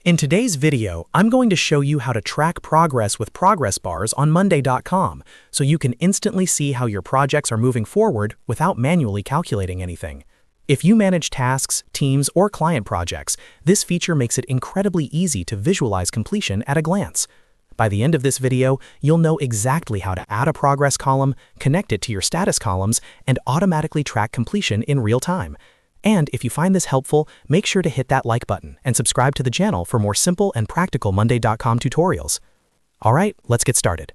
In today's video, I'm going to show you how to track progress with progress bars on Monday.com so you can instantly see how your projects are moving forward without manually calculating anything. If you manage tasks, teams, or client projects, this feature makes it incredibly easy to visualize completion at a glance. By the end of this video, you'll know exactly how to add a progress column, connect it to your status columns, and automatically track completion in real time. And if you find this helpful, make sure to hit that like button and subscribe to the channel for more simple and practical Monday.com tutorials. Alright, let's get started.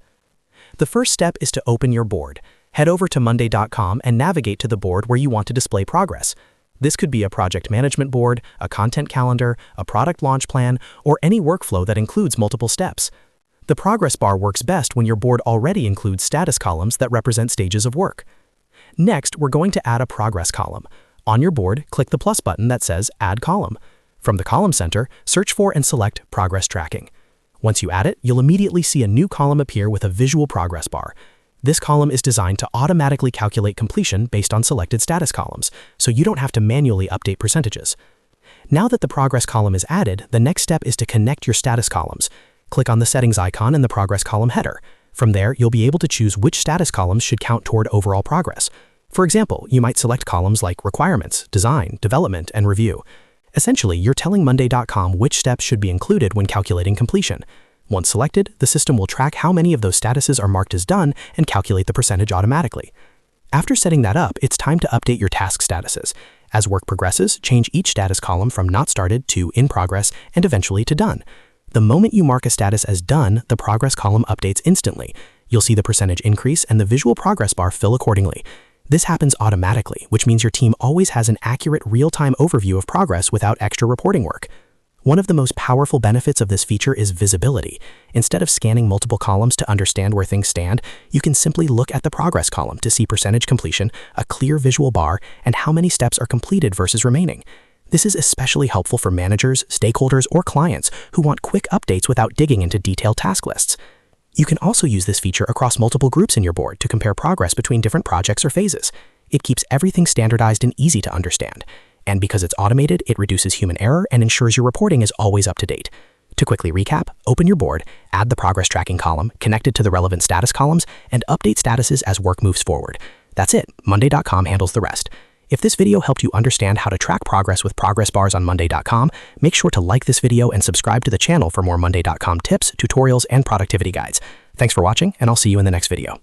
The first step is to open your board. Head over to Monday.com and navigate to the board where you want to display progress. This could be a project management board, a content calendar, a product launch plan, or any workflow that includes multiple steps. The progress bar works best when your board already includes status columns that represent stages of work. Next, we're going to add a progress column. On your board, click the plus button that says Add Column. From the column center, search for and select Progress Tracking. Once you add it, you'll immediately see a new column appear with a visual progress bar. This column is designed to automatically calculate completion based on selected status columns, so you don't have to manually update percentages. Now that the progress column is added, the next step is to connect your status columns. Click on the settings icon in the progress column header. From there, you'll be able to choose which status columns should count toward overall progress. For example, you might select columns like Requirements, Design, Development, and Review. Essentially, you're telling Monday.com which steps should be included when calculating completion. Once selected, the system will track how many of those statuses are marked as done and calculate the percentage automatically. After setting that up, it's time to update your task statuses. As work progresses, change each status column from Not Started to In Progress and eventually to Done. The moment you mark a status as done, the progress column updates instantly. You'll see the percentage increase and the visual progress bar fill accordingly. This happens automatically, which means your team always has an accurate real-time overview of progress without extra reporting work. One of the most powerful benefits of this feature is visibility. Instead of scanning multiple columns to understand where things stand, you can simply look at the progress column to see percentage completion, a clear visual bar, and how many steps are completed versus remaining. This is especially helpful for managers, stakeholders, or clients who want quick updates without digging into detailed task lists. You can also use this feature across multiple groups in your board to compare progress between different projects or phases. It keeps everything standardized and easy to understand. And because it's automated, it reduces human error and ensures your reporting is always up to date. To quickly recap, open your board, add the progress tracking column, connect it to the relevant status columns, and update statuses as work moves forward. That's it. Monday.com handles the rest. If this video helped you understand how to track progress with progress bars on Monday.com, make sure to like this video and subscribe to the channel for more Monday.com tips, tutorials, and productivity guides. Thanks for watching, and I'll see you in the next video.